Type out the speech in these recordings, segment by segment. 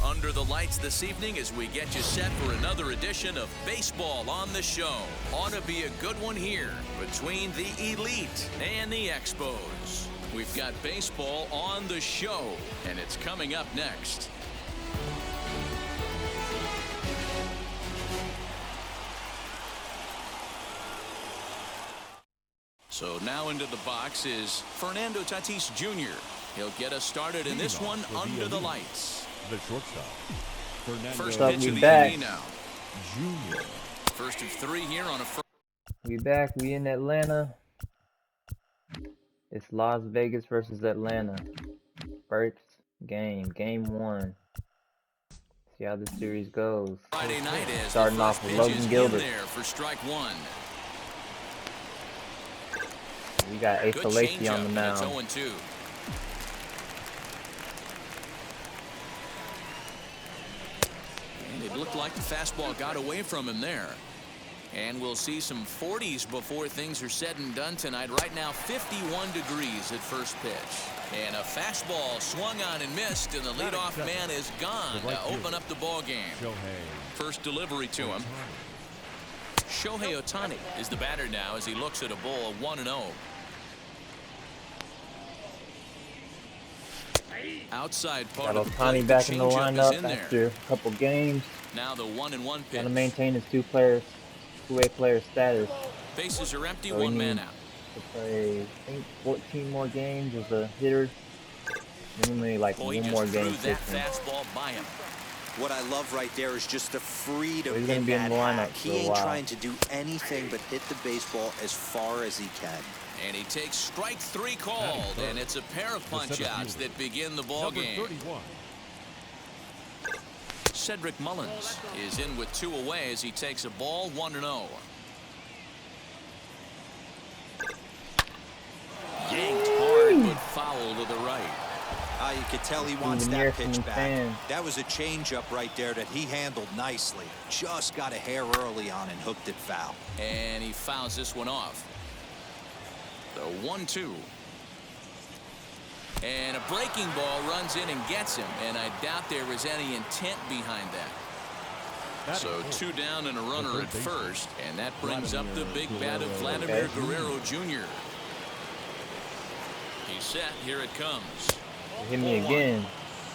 under the lights this evening as we get you set for another edition of Baseball on the Show. Ought to be a good one here between the Elite and the Expos. We've got baseball on the show, and it's coming up next. So now into the box is Fernando Tatis Jr. He'll get us started in this one under the lights. The shortstop, First pitch of the inning now. Junior. First of three here on a first. We back. We in Atlanta. It's Las Vegas versus Atlanta. First game, game one. See how this series goes. Friday night is starting off with Logan Gilbert. There for strike one. We got Ace Lacey on the mound. 0-2. And it looked like the fastball got away from him there. And we'll see some 40s before things are said and done tonight. Right now, 51 degrees at first pitch. And a fastball swung on and missed, and the leadoff man is gone to open up the ball game. First delivery to him. Shohei Ohtani is the batter now as he looks at a ball 1-0. Outside part got of the Ohtani back in the lineup after a couple games. Now the 1-1 pitch. Gotta maintain his two-way player status. Bases are empty, so one man out. To play, I think, 14 more games as a hitter. Only like one more game. That fastball by him. What I love right there is just the freedom so in that hack. He ain't while. trying to do anything but hit the baseball as far as he can. And he takes strike three called, and it's a pair of punch-outs that begin the ball game. Cedric Mullins is in with two away as he takes a ball 1-0. Yanked hard, but foul to the right. You could tell he wants that pitch back. That was a changeup right there that he handled nicely. Just got a hair early on and hooked it foul. And he fouls this one off. The 1-2. And a breaking ball runs in and gets him, and I doubt there was any intent behind that. So two down and a runner at first, and that brings up the big bat of Vladimir Guerrero Jr. He's set. Here it comes. Hit me again.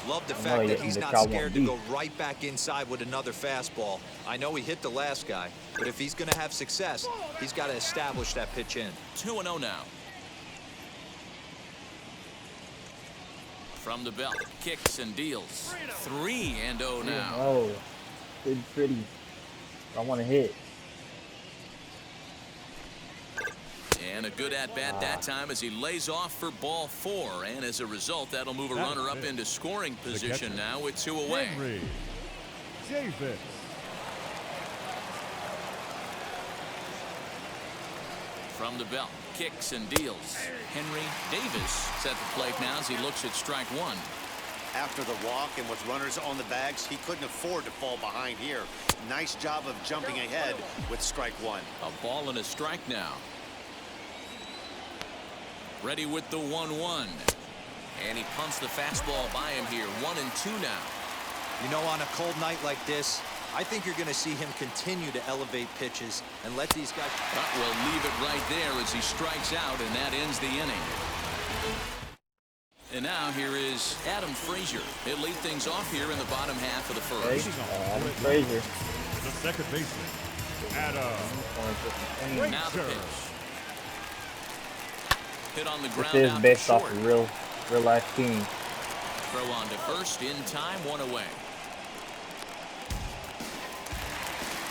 Love the fact that he's not scared to go right back inside with another fastball. I know he hit the last guy, but if he's going to have success, he's got to establish that pitch in. 2-0 now. From the belt, kicks and deals. 3-0 now. Oh, good, pretty. I want to hit. And a good at-bat that time as he lays off for ball 4. And as a result, that'll move a runner up into scoring position now with two away. From the belt, kicks and deals. Henry Davis is at the plate now as he looks at strike one. After the walk and with runners on the bags, he couldn't afford to fall behind here. Nice job of jumping ahead with strike one. A ball and a strike now. Ready with the 1-1. And he pumps the fastball by him here. 1-2 now. You know, on a cold night like this, I think you're going to see him continue to elevate pitches and let these guys. But we'll leave it right there as he strikes out, and that ends the inning. And now here is Adam Frazier. He'll lead things off here in the bottom half of the first. Adam Frazier. The second baseman, Adam. Now the pitch. Hit on the ground. This is based off short. a real life team. Throw on to first in time, one away.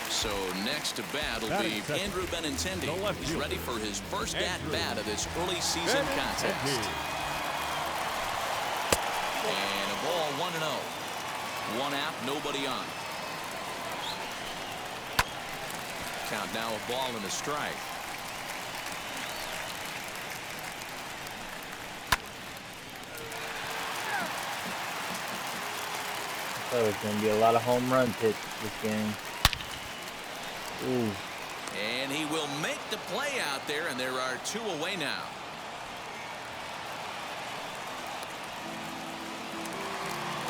So next to bat will be Andrew Benintendi. He's ready for his first at-bat of this early season contest. And a ball 1-0. One out, nobody on. Count now a ball and a strike. So it's going to be a lot of home runs hit this game. Ooh. And he will make the play out there, and there are two away now.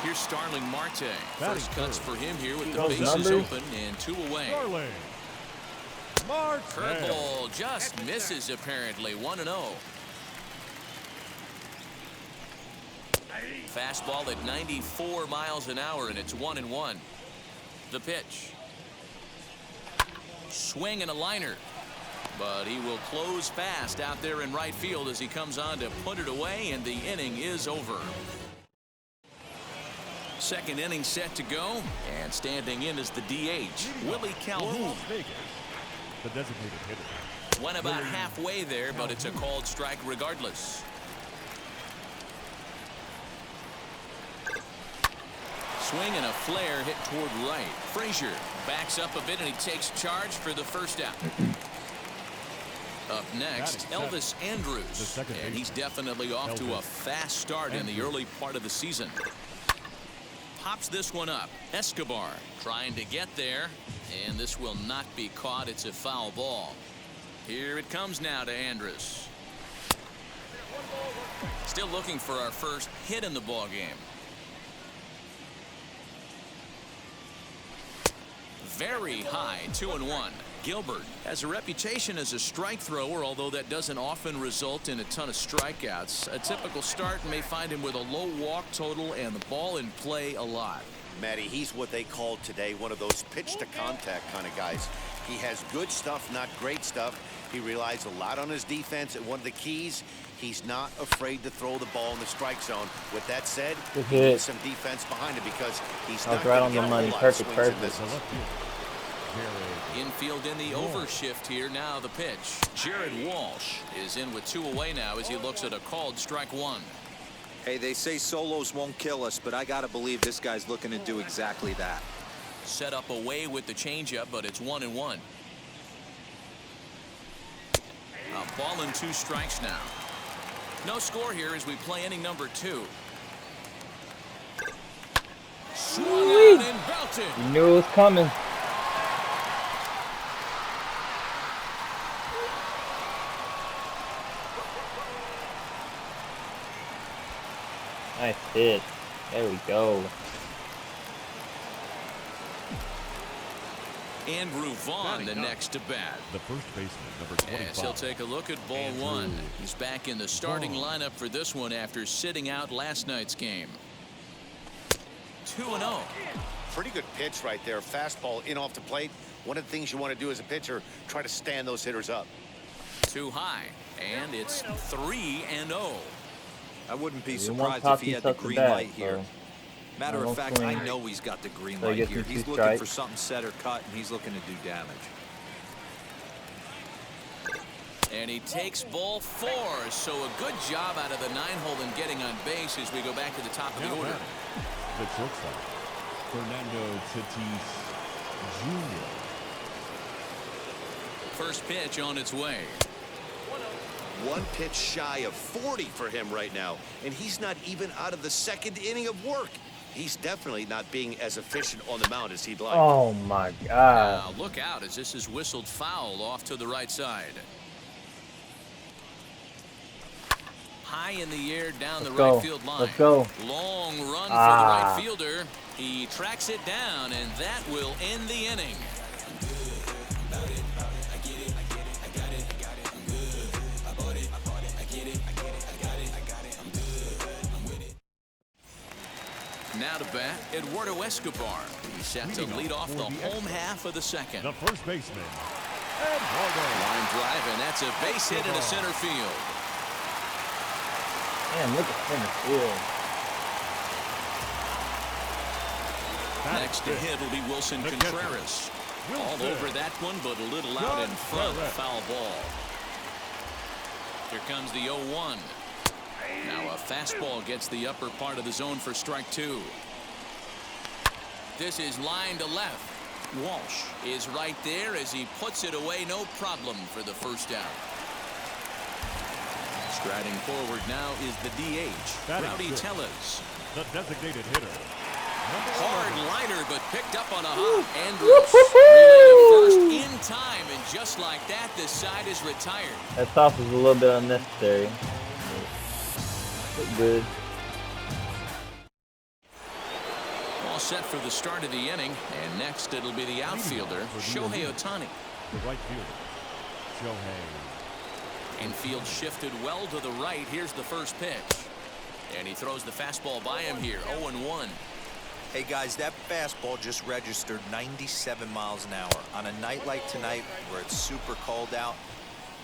Here's Starling Marte. First cuts for him here with the Those bases numbers. open and 2 away. Starling Marte. Curveball just misses apparently. 1-0. Fastball at 94 miles an hour, and it's 1-1. The pitch. Swing and a liner. But he will close fast out there in right field as he comes on to put it away, and the inning is over. Second inning set to go, and standing in is the DH, Willie Calhoun. Las Vegas, the designated hitter. Went about halfway there, but it's a called strike regardless. Swing and a flare hit toward right. Frazier backs up a bit, and he takes charge for the first out. Up next, Elvis Andrus, and he's definitely off to a fast start in the early part of the season. Pops this one up. Escobar trying to get there, and this will not be caught. It's a foul ball. Here it comes now to Andrus. Still looking for our first hit in the ball game. Very high, 2-1. Gilbert has a reputation as a strike thrower, although that doesn't often result in a ton of strikeouts. A typical start may find him with a low walk total and the ball in play a lot. Matty, he's what they call today one of those pitch to contact kind of guys. He has good stuff, not great stuff. He relies a lot on his defense, and one of the keys, he's not afraid to throw the ball in the strike zone. With that said, he needs some defense behind him because he's not right going on to the get a money. whole lot of Perfect, swings and perfect. misses. Infield in the overshift here. Now the pitch. Jared Walsh is in with 2 away now as he looks at a called strike 1. Hey, they say solos won't kill us, but I got to believe this guy's looking to do exactly that. Set up away with the changeup, but it's 1-1. A ball and 2 strikes now. No score here as we play inning number 2. Swung out and belted. You knew it was coming. Nice hit. There we go. Andrew Vaughn the next to bat. The first baseman, number 25. Yes, he'll take a look at ball 1. He's back in the starting lineup for this one after sitting out last night's game. 2-0. Pretty good pitch right there. Fastball in off the plate. One of the things you want to do as a pitcher, try to stand those hitters up. Too high, and it's 3-0. I wouldn't be surprised if he had the green light here. Matter of fact, I know he's got the green light here. He's looking for something set or cut, and he's looking to do damage. And he takes ball 4, so a good job out of the 9-hole in getting on base as we go back to the top of the order. The shortstop, Fernando Tatis Jr. First pitch on its way. One pitch shy of 40 for him right now, and he's not even out of the second inning of work. He's definitely not being as efficient on the mound as he'd like. Oh my God. Now look out as this is whistled foul off to the right side. High in the air down the right field line. Let's go. Long run for the right fielder. He tracks it down, and that will end the inning. Now to bat, Eduardo Escobar. He's set to lead off the home half of the second. The first baseman, Eduardo. Line drive, and that's a base hit into center field. Man, look at center field. Next to hit will be Wilson Contreras. All over that one, but a little out in front. Foul ball. Here comes the 0-1. Now a fastball gets the upper part of the zone for strike 2. This is line to left. Walsh is right there as he puts it away. No problem for the first out. Striding forward now is the DH, Rowdy Tellez. The designated hitter. Hard liner, but picked up on a hop. Andrus relaying first in time, and just like that, the side is retired. That toss was a little bit unnecessary. Look good. set for the start of the inning. And next it'll be the outfielder, Shohei Ohtani. The right fielder, Shohei. Infield shifted well to the right. Here's the first pitch. And he throws the fastball by him here, 0-1. Hey guys, that fastball just registered 97 miles an hour. On a night like tonight where it's super cold out,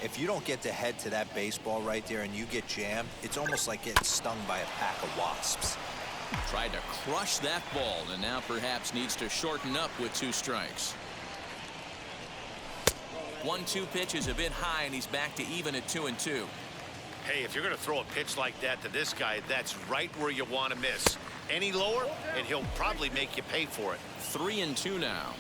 if you don't get to head to that baseball right there and you get jammed, it's almost like getting stung by a pack of wasps. Tried to crush that ball and now perhaps needs to shorten up with 2 strikes. 1-2 pitch is a bit high and he's back to even at 2-2. Hey, if you're going to throw a pitch like that to this guy, that's right where you want to miss. Any lower, and he'll probably make you pay for it. 3-2 now.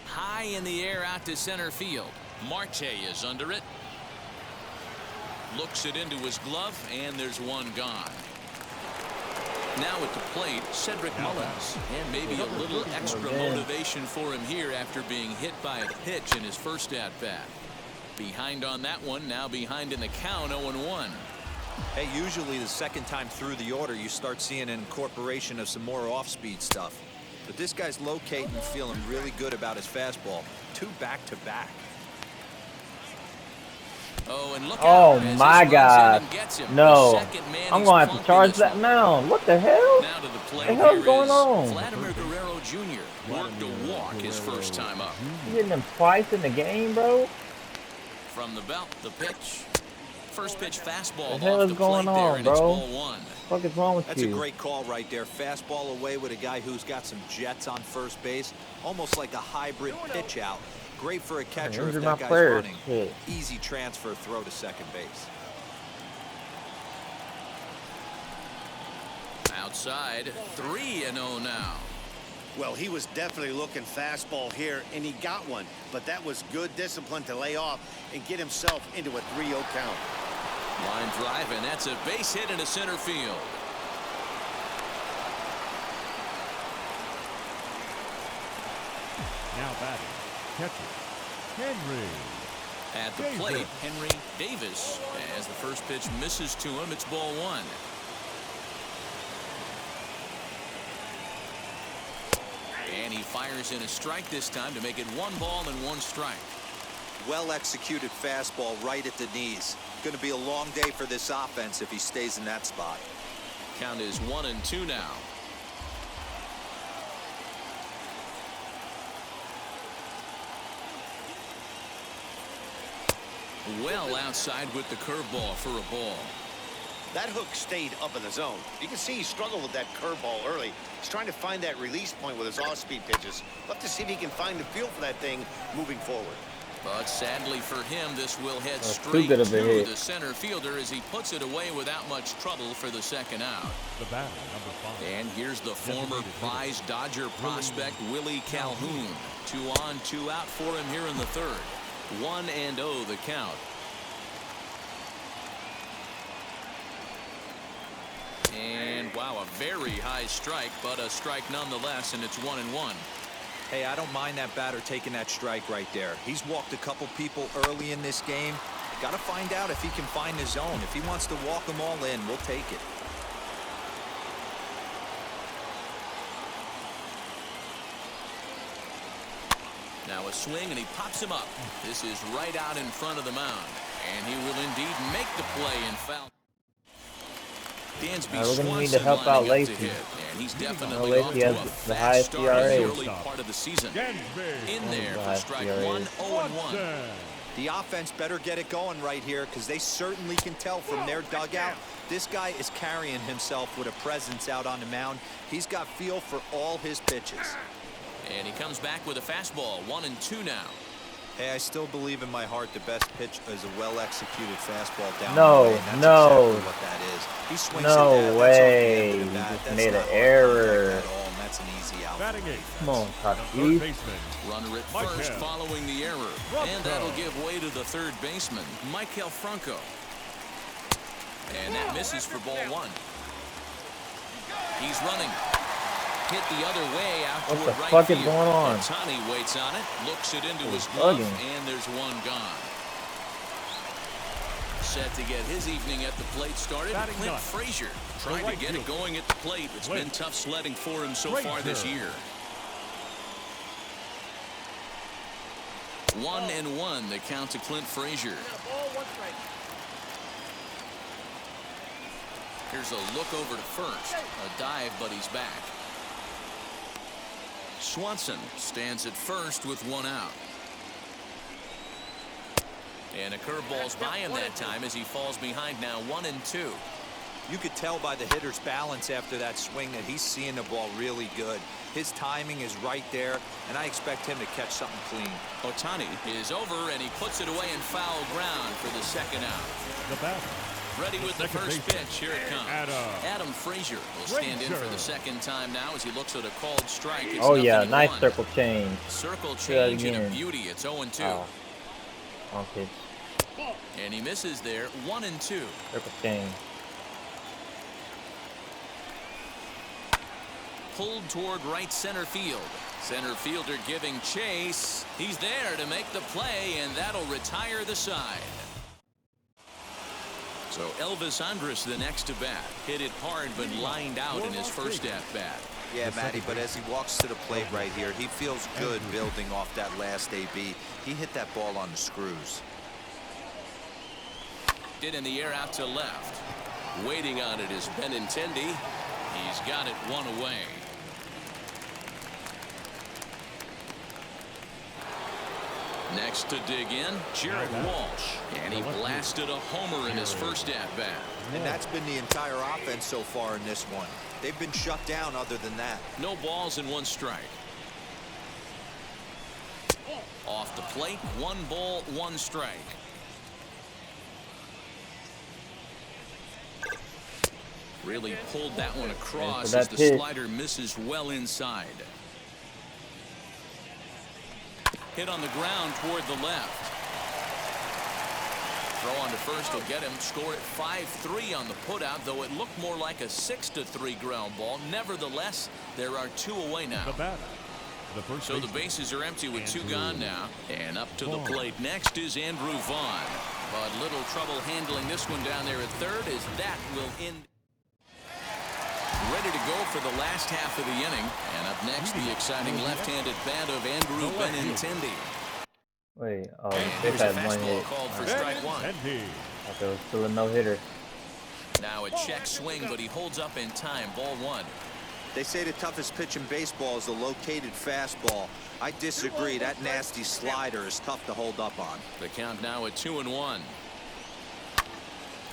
High in the air out to center field. Marte is under it. Looks it into his glove, and there's one gone. Now at the plate, Cedric Mullins. And maybe a little extra motivation for him here after being hit by a pitch in his first at-bat. Behind on that one, now behind in the count, 0-1. Hey, usually the second time through the order, you start seeing an incorporation of some more off-speed stuff. But this guy's locating and feeling really good about his fastball. 2 back-to-back. Oh, and look Oh out, my God! No, I'm he's gonna have to charge this that one. mound. What the hell? Now to the plate, The hell's here going is on? Vladimir Guerrero Jr. worked a walk his first time up. You getting them twice in the game, bro? From the belt, the pitch. First pitch fastball The hell off is the going plate there, on, and it's bro? ball 1. What is wrong with That's you? a great call right there. Fastball away with a guy who's got some jets on first base. Almost like a hybrid pitch out. Great for a catcher if injured that my guy's players. running. Shit. Easy transfer throw to second base. Outside, 3-0 now. Well, he was definitely looking fastball here, and he got one. But that was good discipline to lay off and get himself into a 3-0 count. Line drive, and that's a base hit into center field. Now batting, catcher, Henry. At the Davis. plate, Henry Davis. As the first pitch misses to him, it's ball 1. And he fires in a strike this time to make it 1 ball and 1 strike. Well executed fastball right at the knees. Going to be a long day for this offense if he stays in that spot. Count is 1-2 now. Well outside with the curveball for a ball. That hook stayed up in the zone. You can see he struggled with that curveball early. He's trying to find that release point with his off-speed pitches. Love to see if he can find the feel for that thing moving forward. But sadly for him, this will head That's straight too good to of a hit. the center fielder as he puts it away without much trouble for the second out. The batter, number 5. And here's the former prize Dodger prospect Willie Calhoun. 2 on, 2 out for him here in the third. 1-0 the count. And wow, a very high strike, but a strike nonetheless, and it's 1-1. Hey, I don't mind that batter taking that strike right there. He's walked a couple people early in this game. Got to find out if he can find his zone. If he wants to walk them all in, we'll take it. Now a swing, and he pops him up. This is right out in front of the mound. And he will indeed make the play and foul. Dansby we're gonna need Swanson to help out lining up to Lacey. hit, and he's definitely Lacey off to has a the fast highest start in the ERA. early part of the season. Dansby. In there for highest strike ERA. 1, 0-1. The offense better get it going right here because they certainly can tell from their dugout. This guy is carrying himself with a presence out on the mound. He's got feel for all his pitches. And he comes back with a fastball, 1-2 now. Hey, I still believe in my heart the best pitch is a well-executed fastball down No, the way, and that's no. exactly what that is. He swings No at that. way. That's off the end of the You bat. just That's made an not on error. contact at all, and that's an easy out. Batting 8. Come on, Third Tatis. baseman. Runner at Michael first following the error. Franco. And that'll give way to the third baseman, Michael Franco. And that misses for ball 1. He's running. Hit the other way out What toward the right fuck is field. going on? Ohtani waits on it, looks it into his He's glove, bugging. and there's one gone. set to get his evening at the plate started. Batting Clint ninth, Frazier the trying right to get it fielder. going at the plate. It's been tough sledding for him so far this year. 1-1 the count to Clint Frazier. Here's a look over to first. A dive, but he's back. Swanson stands at first with one out. And a curveball's by him that time as he falls behind now 1-2. You could tell by the hitter's balance after that swing that he's seeing the ball really good. His timing is right there, and I expect him to catch something clean. Ohtani is over, and he puts it away in foul ground for the second out. The batter. Ready with the first pitch. Here it comes. Adam Frazier will stand in for the second time now as he looks at a called strike. It's Oh yeah, nice 0-1. circle change. Circle Do that change and a again. beauty. It's 0-2. Oh. Wrong pitch. And he misses there. 1-2. Circle change. Pulled toward right center field. Center fielder giving chase. He's there to make the play, and that'll retire the side. So Elvis Andrus the next to bat. Hit it hard but lined out in his first at bat. Yeah, Matty, but as he walks to the plate right here, he feels good building off that last AB. He hit that ball on the screws. Hit in the air out to left. Waiting on it is Benintendi. He's got it one away. Next to dig in, Jared Walsh. And he blasted a homer in his first at-bat. And that's been the entire offense so far in this one. They've been shut down other than that. No balls and one strike. Off the plate, 1 ball, 1 strike. Really pulled that one across as the slider misses well inside. Hit on the ground toward the left. Throw on to first will get him. Score at 5-3 on the putout, though it looked more like a 6-3 ground ball. Nevertheless, there are 2 away now. The batter. The first So the bases are empty with 2 gone now. And up to the plate next is Andrew Vaughn. But little trouble handling this one down there at third as that will end. Ready to go for the last half of the inning. And up next, the exciting left-handed bat of Andrew Benintendi. Wait, oh, And they've here's a had one fastball hit. called for strike 1. I thought there was still a no-hitter. Now a check swing, but he holds up in time. Ball 1. They say the toughest pitch in baseball is a located fastball. I disagree. That nasty slider is tough to hold up on. The count now at 2-1.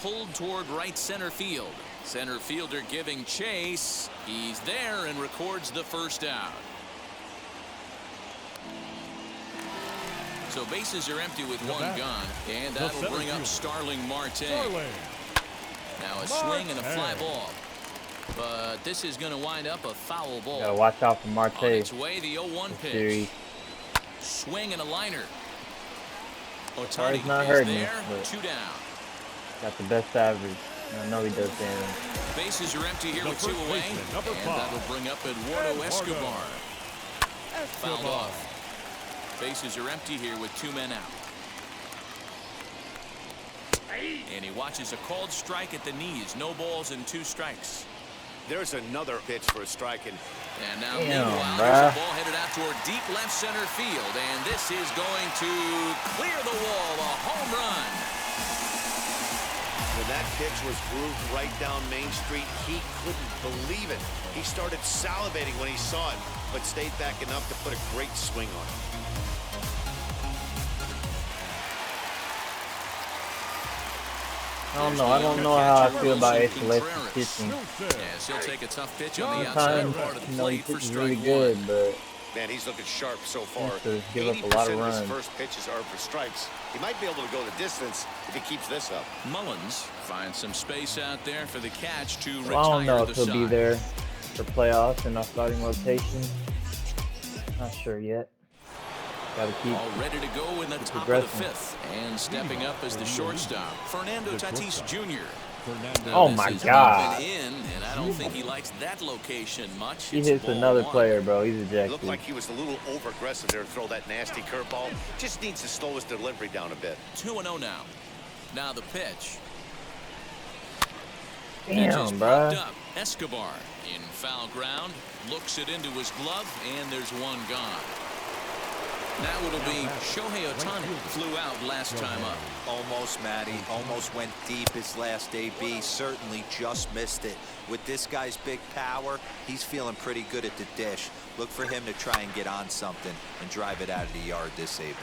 Pulled toward right center field. Center fielder giving chase. He's there and records the first out. So bases are empty with 1 gone, and that'll bring up Starling Marte. Now a swing and a fly ball. But this is going to wind up a foul ball. Gotta watch out for Marte. On its way, the 0-1 pitch. Series. Swing and a liner. Sorry, Ohtani he's not is hurting there, us, but 2 down. got the best average. I know he does damage. Bases are empty here The with 2 first away, baseman, number and 5. that'll bring up Eduardo Escobar. Fouled off. Bases are empty here with 2 men out. And he watches a called strike at the knees. No balls and 2 strikes. There's another pitch for a strike. And now, Damn, meanwhile, bruh. there's a ball headed out toward deep left center field. And this is going to clear the wall. A home run. when that pitch was grooved right down Main Street, he couldn't believe it. He started salivating when he saw it, but stayed back enough to put a great swing on it. I don't know how I feel about isolation pitching. Yes, he'll take a tough pitch on the outside Sometimes, part of the he plate for pitches really strike good, 1. but Man, he's looking sharp so far. to give up a lot 80% of of his runs. first pitches are for strikes. He might be able to go the distance if he keeps this up. Mullins finds some space out there for the catch to retire Well, I don't know the if he'll be side. there for playoffs in our starting rotation. Not sure yet. Gotta keep All ready to go in the top of progressing. the 5th. And stepping up as the shortstop, Fernando Tatis Jr. Oh This my is God. up and in, and I don't think he likes that location much. He It's hits ball another 1. player, bro. He's It looked ejected. like he was a little over-aggressive there to throw that nasty curveball. Just needs to slow his delivery down a bit. 2-0 now. Now the pitch. Pitch is Damn, popped bruh. up. Escobar in foul ground. Looks it into his glove, and there's one gone. Now it'll be Shohei Ohtani. Flew out last time up. Almost, Matty. Almost went deep his last AB. Certainly just missed it. With this guy's big power, he's feeling pretty good at the dish. Look for him to try and get on something and drive it out of the yard this AB.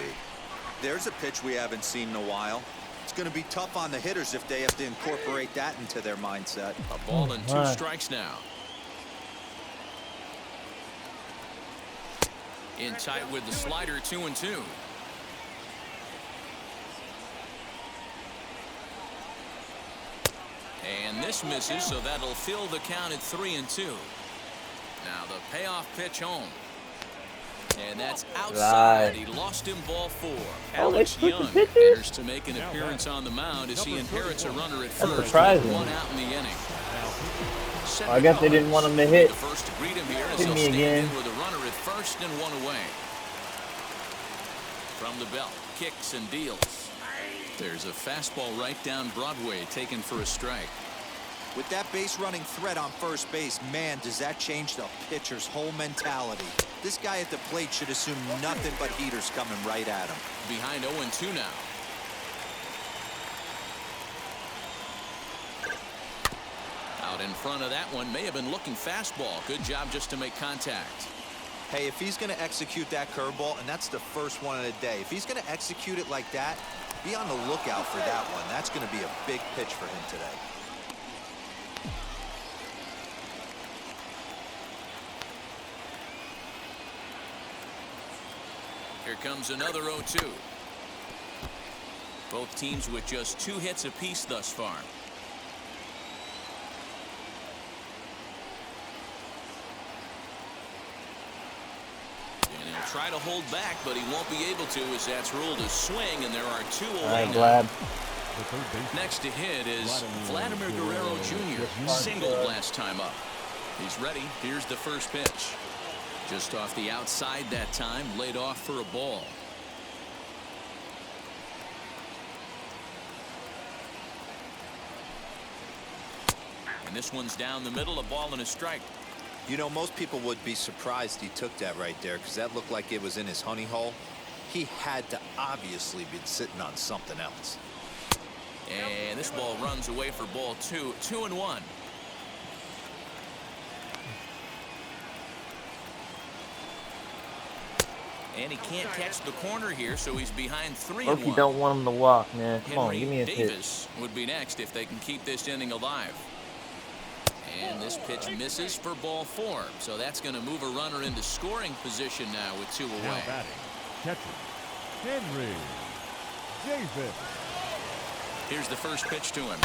There's a pitch we haven't seen in a while. It's going to be tough on the hitters if they have to incorporate that into their mindset. A ball and 2 strikes now. In tight with the slider, 2-2. And this misses, so that'll fill the count at 3-2. Now the payoff pitch home. And that's outside. He lost him, ball 4. Alex Young enters to make an appearance on the mound as he inherits a runner at first. Surprising. 1 out in the inning. I guess they didn't want him to hit. The first to greet him here as Hit he'll me stand again. in with a runner at first and 1 away. From the belt, kicks and deals. There's a fastball right down Broadway, taken for a strike. With that base running threat on first base, man, does that change the pitcher's whole mentality. This guy at the plate should assume nothing but heaters coming right at him. Behind 0-2 now. Out in front of that one, may have been looking fastball. Good job just to make contact. Hey, if he's going to execute that curveball, and that's the first one of the day, if he's going to execute it like that, be on the lookout for that one. That's going to be a big pitch for him today. Here comes another 0-2. Both teams with just 2 hits apiece thus far. And he'll try to hold back, but he won't be able to as that's ruled a swing, and there are 2 away I'm now. glad. Next to hit is Vladimir Guerrero Jr. Singled last time up. He's ready. Here's the first pitch. Just off the outside that time, laid off for a ball. And this one's down the middle, a ball and a strike. You know, most people would be surprised he took that right there because that looked like it was in his honey hole. He had to obviously be sitting on something else. And this ball runs away for ball 2. 2-1. And he can't catch the corner here, so he's behind 3-1. Hope you don't want him to walk, man. Come on, Henry give me a hit. Davis would be next if they can keep this inning alive. And this pitch misses for ball 4. So that's going to move a runner into scoring position now with 2 away. Now batting, catcher, Henry Davis. Here's the first pitch to him.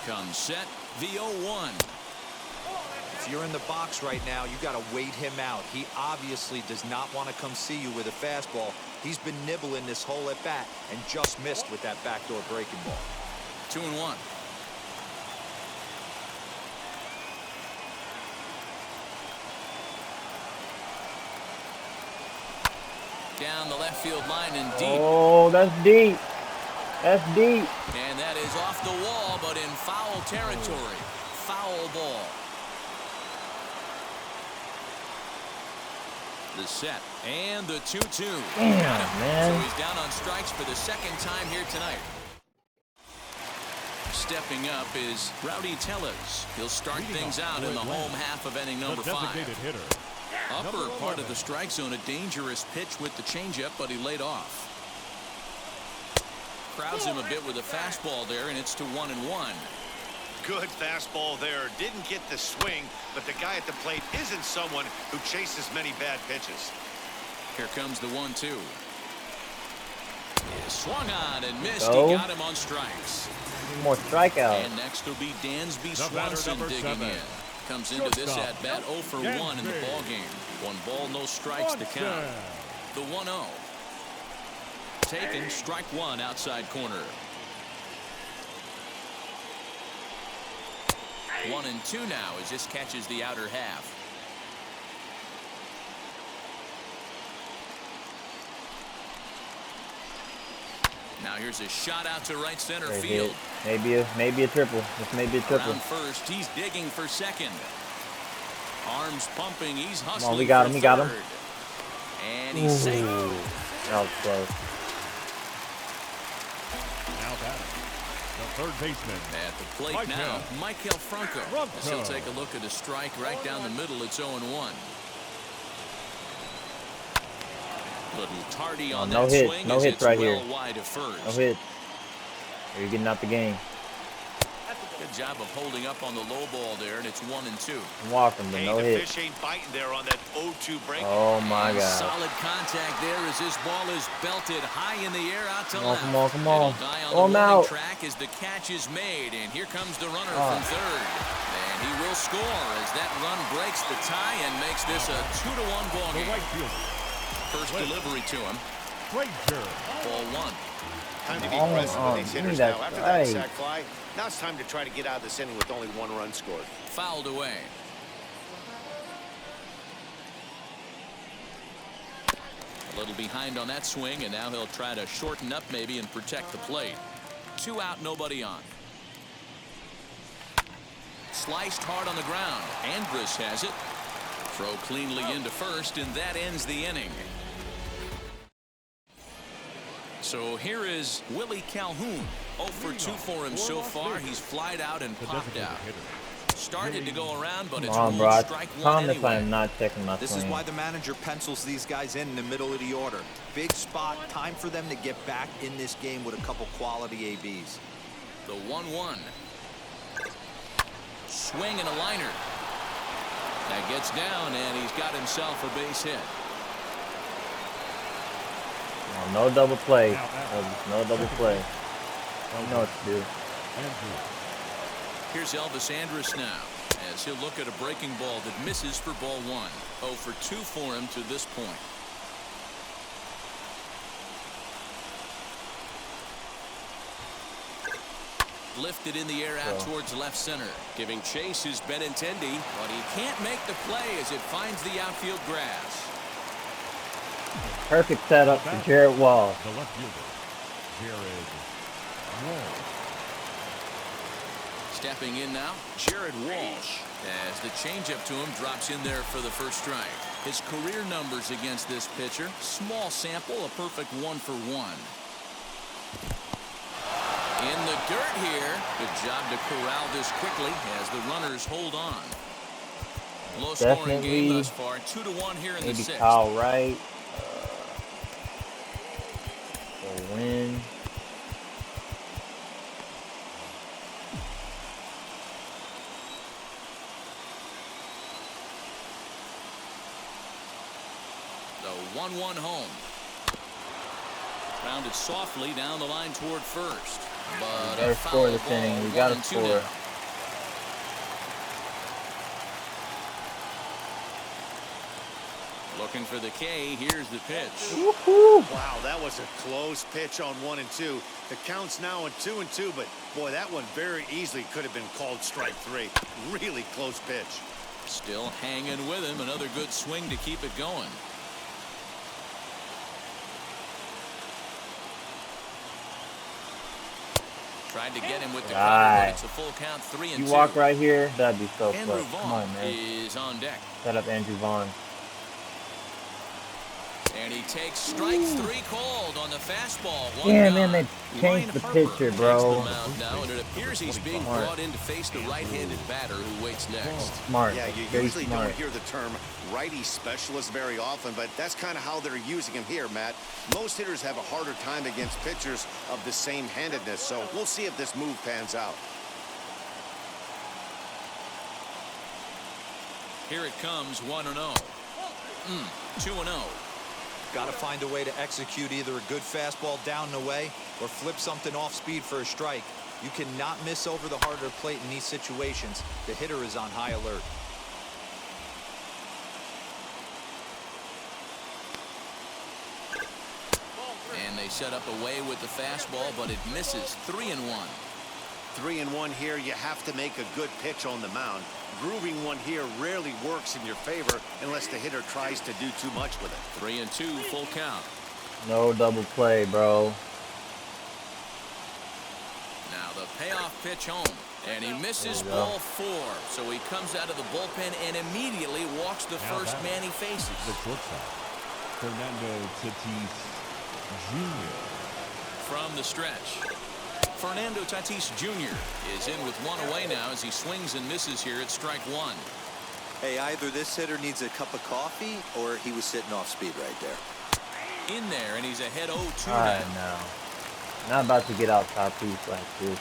Comes set, the 0-1. If you're in the box right now, you got to wait him out. He obviously does not want to come see you with a fastball. He's been nibbling this whole at bat and just missed with that backdoor breaking ball. 2-1. Down the left field line and deep. Oh, that's deep. That's deep. And that is off the wall, but in foul territory. Foul ball. The set and the 2-2. Damn, man. So he's down on strikes for the second time here tonight. Stepping up is Rowdy Tellez. He'll start things out in the home half of inning number 5. Designated hitter. Upper part of the strike zone, a dangerous pitch with the changeup, but he laid off. Crowds him a bit with a fastball there, and it's to 1-1. Good fastball there. Didn't get the swing, but the guy at the plate isn't someone who chases many bad pitches. Here comes the 1-2. He swung on and missed. Go. He got him on strikes. More strikeouts. And next will be Dansby The batter, Swanson number digging 7. in. Comes into this Shortstop. at bat 0 for 1 in the Dansby. ball game. 1 ball, no strikes to count. The 1-0. Taken, strike 1 outside corner. 1-2 now as this catches the outer half. Now here's a shot out to right center Great field. hit. Maybe a triple. This may be a triple. Around first, he's digging for second. Arms pumping, he's hustling. Come on, we got him. for We got him. third. And he's safe. That was close. Now batting, the third baseman. At the plate now, Michael Franco. As he'll take a look at a strike right down the middle. It's 0-1. Little tardy on no that hits. swing. No as hits it's right well here. wide of first. No hits. You're getting out the game. Good job of holding up on the low ball there, and it's 1-2. I'm walking, but Hey, no the hits. fish ain't biting there on that 0-2 break. Oh my And God. solid contact there as this ball is belted high in the air out to left. Come on, come on. It'll die on Oh, I'm the warning out. track as the catch is made, and here comes the runner Oh. from third. And he will score as that run breaks the tie and makes this a 2-1 ball The game. right fielder, First delivery to him. Frazier. Ball 1. Time to be Oh, aggressive with these give me hitters that now. After strike. that sac fly, now it's time to try to get out of this inning with only 1 run scored. Fouled away. A little behind on that swing, and now he'll try to shorten up maybe and protect the plate. 2 out, nobody on. Sliced hard on the ground. Andrus has it. Throw cleanly into first, and that ends the inning. So here is Willie Calhoun. 0 for 2 for him so far. He's flied out and The popped designated out. hitter. Started to go around, but it's Come on, ruled bro. I strike 1 promise anyway. I'm not checking my This swing. is why the manager pencils these guys in the middle of the order. Big spot, time for them to get back in this game with a couple quality ABs. The 1-1. Swing and a liner. That gets down, and he's got himself a base hit. Oh, no double play. Now batting. No double play. You know what to do. Andrew. Here's Elvis Andrus now, as he'll look at a breaking ball that misses for ball 1. 0 for 2 for him to this point. Lifted in the air out towards left center. Giving chase is Benintendi, but he can't make the play as it finds the outfield grass. Perfect setup for Jared Wall. The left fielder, Jared Wall. Stepping in now, Jared Walsh, as the changeup to him drops in there for the first strike. His career numbers against this pitcher, small sample, a perfect 1 for 1. In the dirt here. Good job to corral this quickly as the runners hold on. Low scoring game thus far. 2-1 here in the Maybe 6th. Kyle Wright. For win. The 1-1 home. Rounded softly down the line toward first. But We gotta score this inning. We gotta score. Looking for the K. Here's the pitch. Wow, that was a close pitch on 1 and 2. The count's now at 2 and 2, but boy, that one very easily could have been called strike 3. Really close pitch. Still hanging with him. Another good swing to keep it going. Tried to get him with the cutter, but it's a full count. 3-2. You walk right here, that'd be so Andrew close. Come on, Vaughn man. is on deck. Set up Andrew Vaughn. And he takes strike 3 called on the fastball. Yeah, man, they changed the pitcher, bro. Now, and it appears he's being brought in to face the right-handed batter who waits next. Smart. Yeah, you Very usually smart. don't hear the term righty specialist very often, but that's kind of how they're using him here, Matt. Most hitters have a harder time against pitchers of the same handedness, so we'll see if this move pans out. Here it comes, 1-0. 2-0. Got to find a way to execute either a good fastball down and away or flip something off speed for a strike. You cannot miss over the harder plate in these situations. The hitter is on high alert. And they set up away with the fastball, but it misses. 3-1. 3-1 here. You have to make a good pitch on the mound. Grooving one here rarely works in your favor unless the hitter tries to do too much with it. 3-2, full count. No double play, bro. Now the payoff pitch home. And he misses ball 4. So he comes out of the bullpen and immediately walks the first man he faces. The shortstop, Fernando Tatis Jr. From the stretch, Fernando Tatis Jr. is in with 1 away now as he swings and misses here at strike 1. Hey, either this hitter needs a cup of coffee or he was sitting off speed right there. In there, and he's ahead 0-2 Alright, now. now. Not about to get out Tatis like this.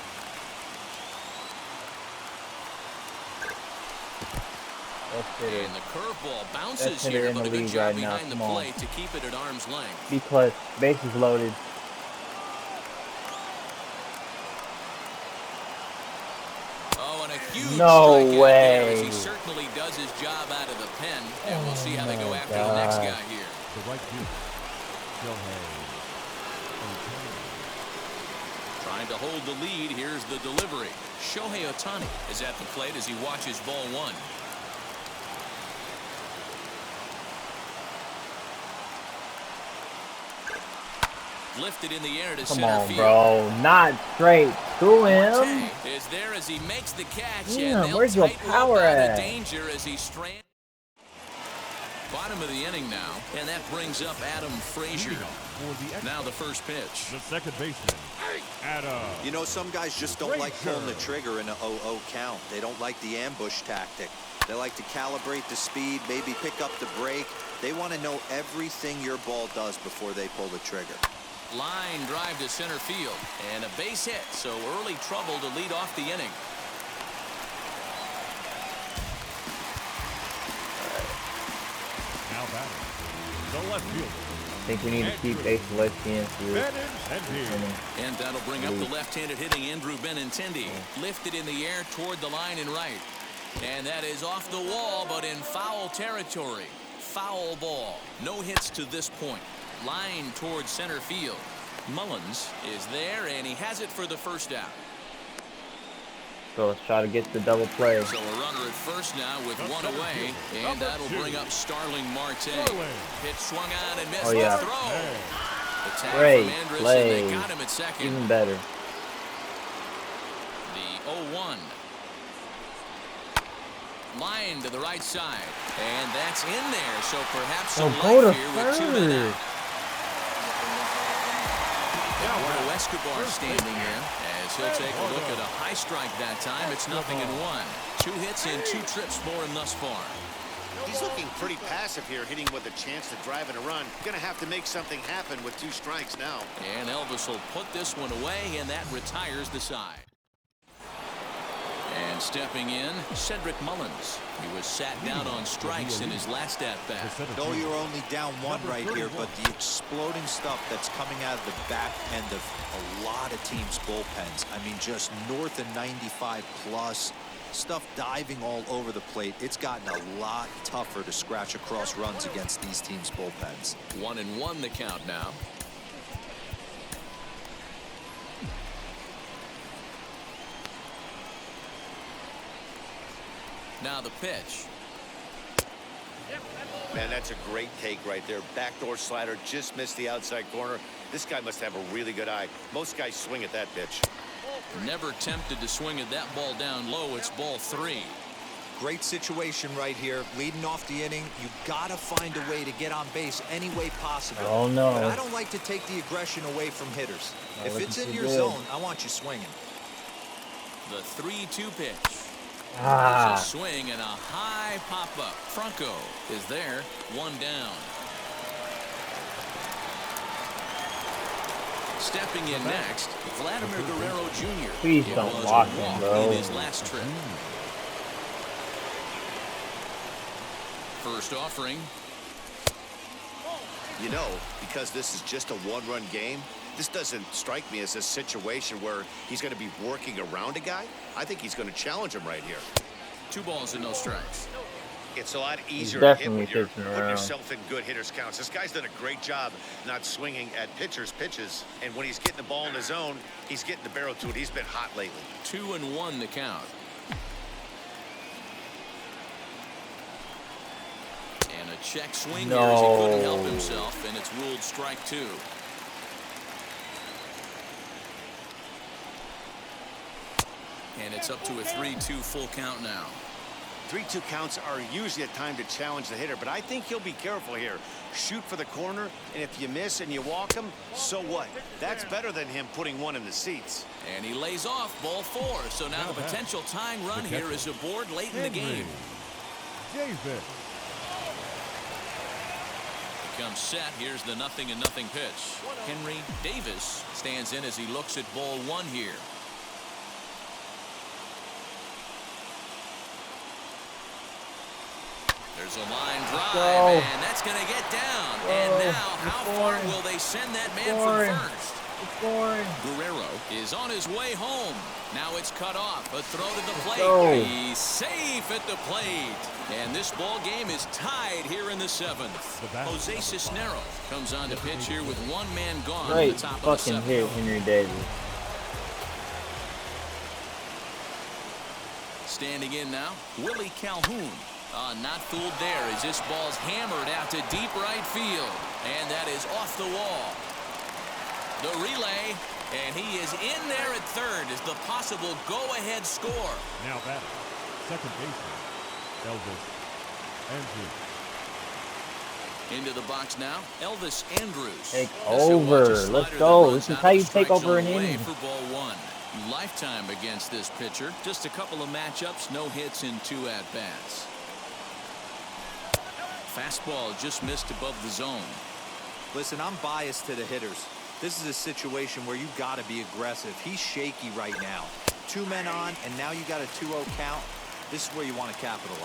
And the curveball bounces here, but a good job behind the plate to keep it at arm's length. Because bases loaded. Oh, and a huge No strikeout way. there as he certainly does his job out of the pen. And we'll see how they go after the next guy here. The right fielder, Shohei Ohtani. Trying to hold the lead. Here's the delivery. Shohei Ohtani is at the plate as he watches ball 1. Lifted in the air to Come center on, field. bro. Not straight. Screw him. Marte is there as he makes the catch. Damn, and they'll where's your tighten power up out at? of danger as he strands. Bottom of the inning now, and that brings up Adam Frazier. Now the first pitch. The second baseman, Adam. You know, some guys just don't like pulling the trigger in a 0-0 count. They don't like the ambush tactic. They like to calibrate the speed, maybe pick up the brake. They want to know everything your ball does before they pull the trigger. Line drive to center field, and a base hit, so early trouble to lead off the inning. Now batting, the left fielder. I think we need to keep Ace Lefty for this. And that'll bring up the left-handed hitting Andrew Benintendi. Lifted in the air toward the line and right. And that is off the wall, but in foul territory. Foul ball. No hits to this point. Line towards center field. Mullins is there, and he has it for the first out. So let's try to get the double play. So a runner at first now with 1 away, and that'll bring up Starling Marte. Pitch swung on and missed the throw. The tag Great from Andrus, play. and they got him at second. Even better. The 0-1. Line to the right side, and that's in there. So perhaps some go life to here with 2 men third. out. Eduardo Escobar standing in as he'll take a look at a high strike that time. It's 0-1. 2 hits and 2 trips for him thus far. He's looking pretty passive here, hitting with a chance to drive in a run. Gonna have to make something happen with 2 strikes now. And Elvis will put this one away, and that retires the side. And stepping in, Cedric Mullins. He was sat down on strikes in his last at-bat. No, you're only down 1 right here, but the exploding stuff that's coming out of the back end of a lot of teams' bullpens. I mean, just north of 95 plus. Stuff diving all over the plate. It's gotten a lot tougher to scratch across runs against these teams' bullpens. 1-1 the count now. Now the pitch. Man, that's a great take right there. Backdoor slider, just missed the outside corner. This guy must have a really good eye. Most guys swing at that pitch. Never tempted to swing at that ball down low. It's ball 3. Great situation right here. Leading off the inning, you gotta find a way to get on base any way possible. Oh no. But I don't like to take the aggression away from hitters. Not If it's in looking your too good. zone, I want you swinging. The 3-2 pitch. Ah. There's a swing and a high pop-up. Franco is there. 1 down. Stepping in next, Vladimir Guerrero Jr. Please It don't was a walk him, walk bro. in his last trip. First offering. You know, because this is just a 1-run game, this doesn't strike me as a situation where he's going to be working around a guy. I think he's going to challenge him right here. 2 balls and no strikes. It's a lot easier to hit definitely when you're pitching putting around. yourself in good hitters' counts. This guy's done a great job not swinging at pitchers' pitches. And when he's getting the ball in his zone, he's getting the barrel to it. He's been hot lately. 2-1 the count. And a check swing here as he couldn't help himself, and it's ruled strike 2. And it's up to a 3-2 full count now. 3-2 counts are usually a time to challenge the hitter, but I think he'll be careful here. Shoot for the corner, and if you miss and you walk him, so what? That's better than him putting one in the seats. And he lays off ball 4. So now the potential tying run here is aboard late in the game. David. Comes set. Here's the 0-0 pitch. Henry Davis stands in as he looks at ball 1 here. There's a line drive, and that's going to get down. And now, how far will they send that man from first? Guerrero is on his way home. Now it's cut off. A throw to the plate. He's safe at the plate. And this ball game is tied here in the 7th. Jose Cisneros comes on to pitch here with one man gone at the top of the 7th. Hit, Henry Davis. Standing in now, Willie Calhoun. Not fooled there as this ball's hammered out to deep right field. And that is off the wall. The relay, and he is in there at third as the possible go-ahead score. Now batting, second baseman, Elvis Andrews. Into the box now, Elvis Andrews. Take over. Let's go. This is how you take over an inning. For ball 1. Lifetime against this pitcher. Just a couple of matchups, no hits in 2 at-bats. Fastball just missed above the zone. Listen, I'm biased to the hitters. This is a situation where you got to be aggressive. He's shaky right now. 2 men on, and now you got a 2-0 count. This is where you want to capitalize.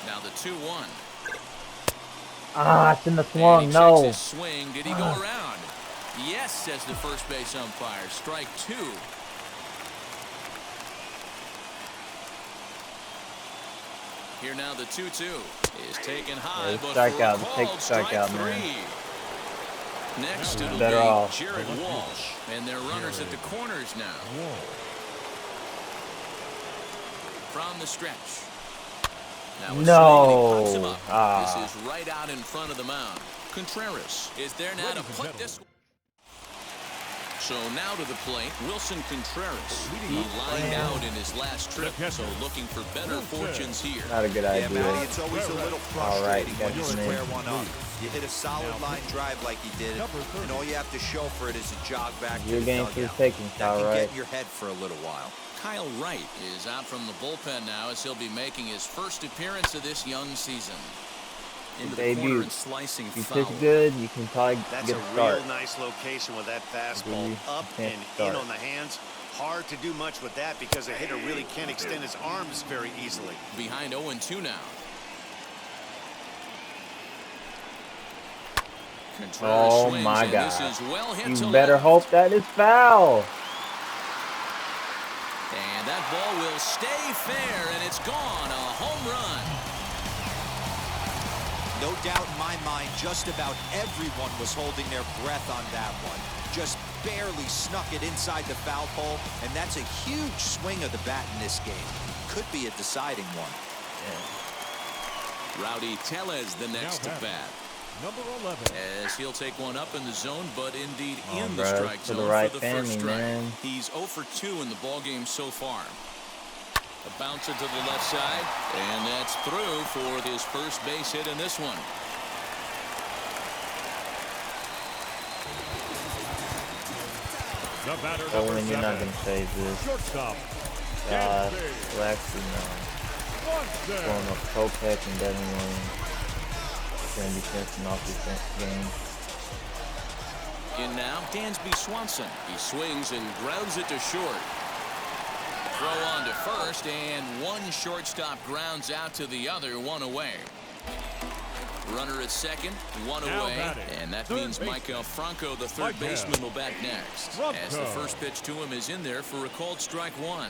Now the 2-1. It's in the swung. No. His swing. Did he go around? Yes, says the first base umpire. Strike 2. Here now the 2-2 is taken high, but strikeout. Take the strikeout, 3. Man. Next it'll Better be off. Jared Walsh, and they're runners at the corners now. From the stretch. Now No. swing, him up. This is right out in front of the mound. Contreras is there now to put this. So now to the plate, Wilson Contreras. He lined out in his last trip, so looking for better fortunes here. Not a good idea. Yeah, Matty, it's always a little frustrating when you square one up. You hit a solid line drive like he did, and all you have to show for it is a jog back to the game for dugout. taking, That can Kyle get Wright. in your head for a little while. Kyle Wright is out from the bullpen now as he'll be making his first appearance of this young season. Into the corner and slicing You foul. pitch good, you can probably That's get a a start. real nice location with that fastball up can't and start. in on the hands. Hard to do much with that because a hitter really can't extend his arms very easily. Behind 0-2 now. Contreras Oh swings, my and God. this is well hit to You better left. hope that is foul. And that ball will stay fair, and it's gone. A home run. No doubt in my mind, just about everyone was holding their breath on that one. Just barely snuck it inside the foul pole, and that's a huge swing of the bat in this game. Could be a deciding one. Rowdy Tellez the next to bat. Number 11. As he'll take one up in the zone, but indeed Oh, in the bruh, strike for zone the right for the family, first strike. man. He's 0 for 2 in the ballgame so far. A bouncer to the left side, and that's through for his first base hit in this one. The batter, Oh, number and you're not 7. going to save this. Shortstop. Well, Dansby. actually, no. Swanson. Going up Kopech and Devin Williams. Going to be finishing off this game. In now, Dansby Swanson. He swings and grounds it to short. Throw on to first, and one shortstop grounds out to the other, one away. Runner at second, one Now away, batting, and that third means baseman. Michael Franco, the third Michael baseman, will bat next. As the Franco. first pitch to him is in there for a called strike one.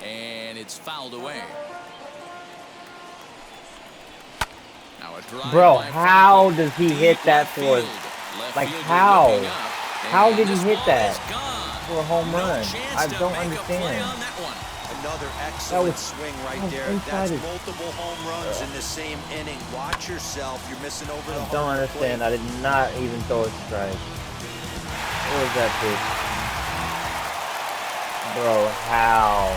And it's fouled away. Now a drive Bro, by how Franco, does he deep hit that left for? field. Left Like, fielder how? looking up, How and did he this hit ball that is gone. for a home No run? chance I to don't make a play understand. on that one. Another excellent was- swing right that was there. inside That's it. multiple home runs in the same inning. Watch yourself. You're missing over the I don't hard understand. plate. I did not even throw a strike. What was that pitch? Bro, how?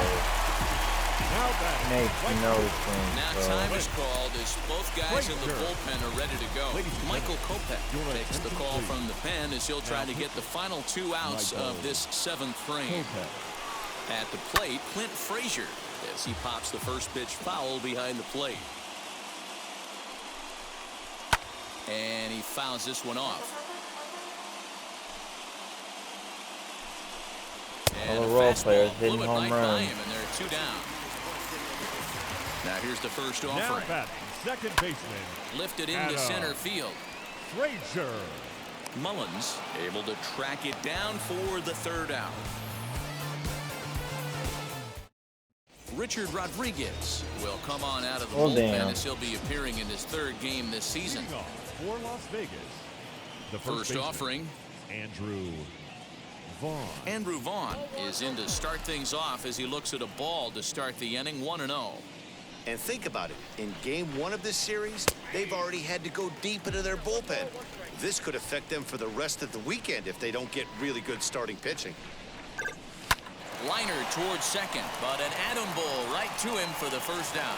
Now batting, Makes right no field. sense, Now bro. time is called as both guys in the Frazier. bullpen are ready to go. Ladies and Michael gentlemen, Kopech your takes the attention, call please. from the pen as he'll try to get the final 2 outs Michael of this 7th frame. Kopech. At the plate, Clint Frazier, as he pops the first pitch foul behind the plate. And he fouls this one off. All And the a role fastball players blew hitting it home right by runs. him, and there are 2 down. Now here's the first Now offering. batting, second baseman, Lifted into Adam. center field. Frazier. Mullins able to track it down for the 3rd out. Richard Rodriguez will come on out of the Oh, bullpen damn. as he'll be appearing in his 3rd game this season. Leading off for Las Vegas, the First baseman, offering, Andrew Vaughn. Andrew Vaughn is in to start things off as he looks at a ball to start the inning 1-0. And think about it. In game 1 of this series, they've already had to go deep into their bullpen. This could affect them for the rest of the weekend if they don't get really good starting pitching. Liner towards second, but an atom ball right to him for the first down.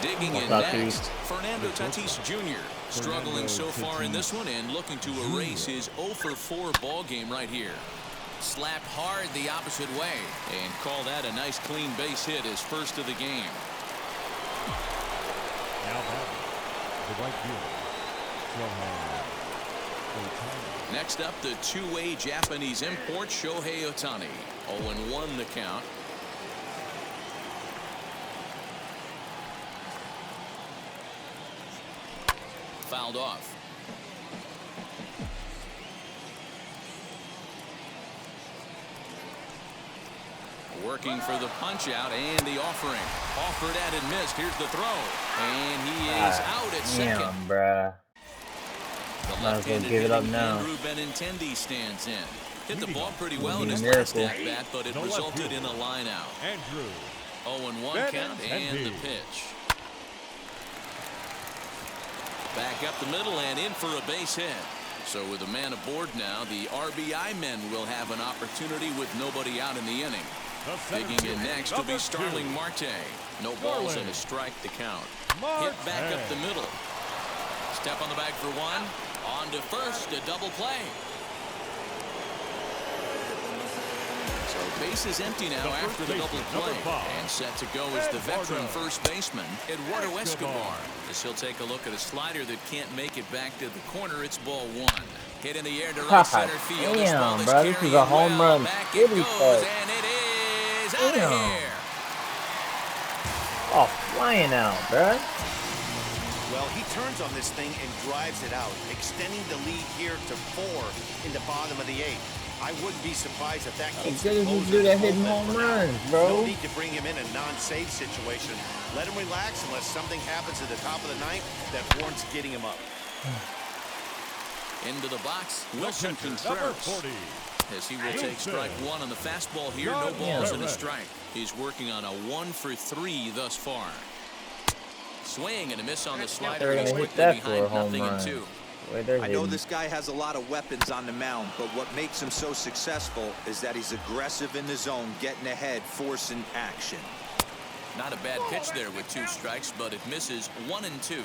Digging in Tatis. next, Fernando Tatis Jr. struggling so far in this one and looking to erase his 0 for 4 ball game right here. Slapped hard the opposite way and call that a nice clean base hit, his first of the game. Now batting, the right fielder, Shohei Ohtani. Next up, the two-way Japanese import Shohei Ohtani. 0-1 the count. Fouled off. Working for the punch out and the offering. Offered at and missed. Here's the throw. And he is out at second. Damn, bruh. The Might as well left-handed give it up hitting now. Andrew Benintendi stands in. Hit the ball pretty well Would in be his a last miracle. at-bat, but it No left resulted field. in a line out. Andrew 0-1 count and the Benintendi. pitch. Back up the middle and in for a base hit. So with a man aboard now, the RBI men will have an opportunity with nobody out in the inning. The center Digging in fielder, next will number be Starling 2. Marte. No balls and a strike to count. Hit back up the middle. Step on the bag for one. On to first, a double play. So base is empty now The after first the double baseman, number play. 5, And set to go is the veteran Eduardo. first baseman, Eduardo Escobar. Escobar. As he'll take a look at a slider that can't make it back to the corner. It's ball 1. Hit in the air to right center field. This ball Damn, is bro. This is carrying a home well. run. Back it City goes, fuck. and it is out of Damn. here. Oh, flying out, bruh. Well, he turns on this thing and drives it out, extending the lead here to 4 in the bottom of the 8th. I wouldn't be surprised if that keeps good as you composure do that in the hitting bullpen home for now. runs, bro. No need to bring him in a non-save situation. Let him relax unless something happens at the top of the 9th that warrants getting him up. Into the box, The Wilson catcher, number Contreras. 40. As he will take Wilson. strike 1 on the fastball here. No John balls and a Barrett. strike. He's working on a 1 for 3 thus far. Swing and a miss on the slider. They're He's gonna hit quickly that for a behind home 0-2. run. Wait, they're I know hitting. this guy has a lot of weapons on the mound, but what makes him so successful is that he's aggressive in the zone, getting ahead, forcing action. Not a bad pitch there with 2 strikes, but it misses 1 and 2.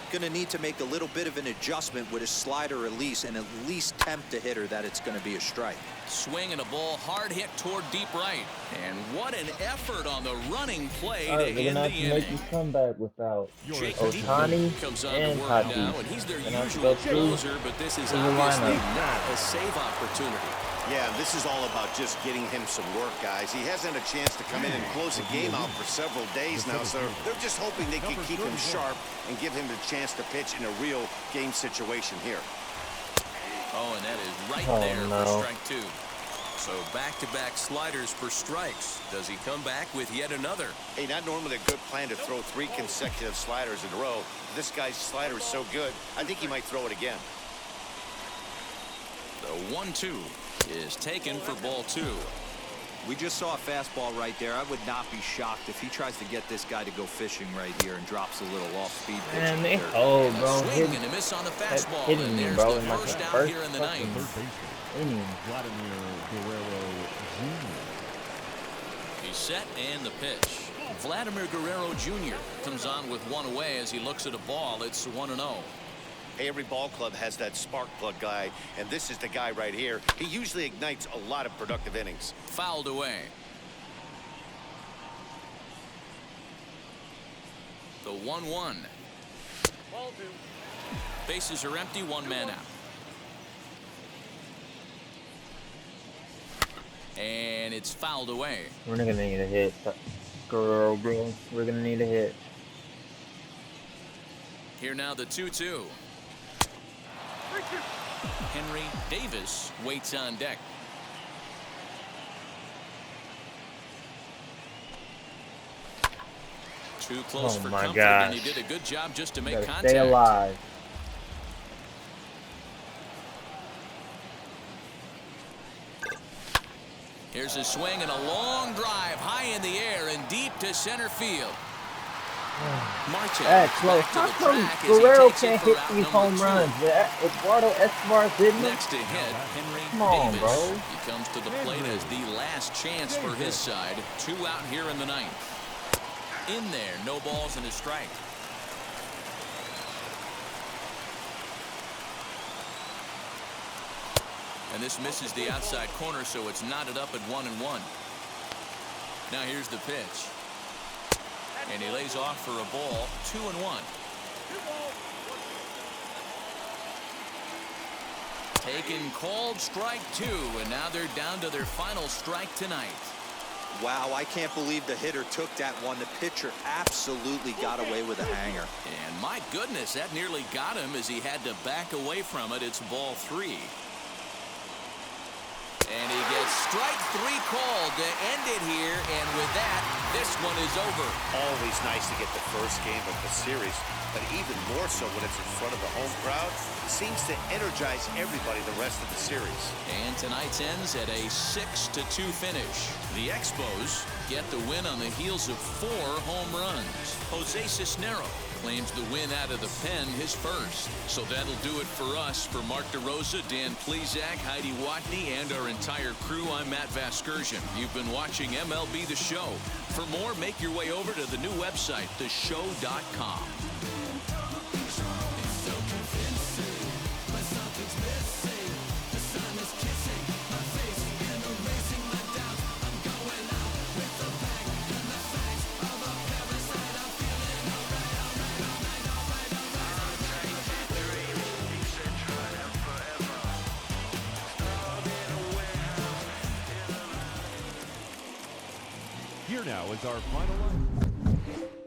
Going to need to make a little bit of an adjustment with his slider release and at least tempt the hitter that it's going to be a strike. Swing and a ball hard hit toward deep right. And what an effort on the running play All to right, we're end gonna the have to make inning. this comeback without Jake Ohtani Diekman comes on and to work Tatis. now, and he's their Gonna have to usual go through closer, but this is the obviously lineup. not a save opportunity. Yeah, this is all about just getting him some work, guys. He hasn't had a chance to come in and close the game out for several days now, so they're just hoping they can keep him sharp and give him a chance to pitch in a real game situation here. Oh, and that is right there for strike two. So back-to-back sliders for strikes. Does he come back with yet another? Hey, not normally a good plan to throw 3 consecutive sliders in a row. This guy's slider is so good, I think he might throw it again. The 1-2 is taken for ball 2. We just saw a fastball right there. I would not be shocked if he tries to get this guy to go fishing right here and drops a little off-speed pitch. Man, they bro, swing and a miss on the fastball, and me, there's bro, the first out here in the ninth. Vladimir Guerrero Jr. He's set and the pitch. Vladimir Guerrero Jr. comes on with one away as he looks at a ball. It's 1-0. Hey, every ball club has that spark plug guy, and this is the guy right here. He usually ignites a lot of productive innings. Fouled away. The 1-1. Bases are empty, one man out. And it's fouled away. We're not gonna need a hit, Guerrero, bro. We're gonna need a hit. Here now the 2-2. Henry Davis waits on deck. Too close for comfort, and he did a good job just to make contact. Stay alive. Here's a swing and a long drive high in the air and deep to center field. That's close. How come Guerrero can't hit these home runs? Eduardo Escobar didn't. Next to hit, Henry Davis. Bro. He comes to the plate as the last chance for his side. 2 out here in the ninth. In there, no balls and a strike. And this misses the outside corner, so it's knotted up at 1-1. Now here's the pitch. And he lays off for a ball. 2-1. Taken, called, strike 2, and now they're down to their final strike tonight. Wow, I can't believe the hitter took that one. The pitcher absolutely got away with a hanger. And my goodness, that nearly got him as he had to back away from it. It's ball 3. And he gets strike 3 called to end it here, and with that, this one is over. Always nice to get the first game of the series, but even more so when it's in front of the home crowd. It seems to energize everybody the rest of the series. And tonight's ends at a 6-2 finish. The Expos get the win on the heels of 4 home runs. Jose Cisnero claims the win out of the pen, his first. So that'll do it for us. For Mark DeRosa, Dan Plezak, Heidi Watney, and our entire crew, I'm Matt Vasgersian. You've been watching MLB The Show. For more, make your way over to the new website, theshow.com. Here now is our final line.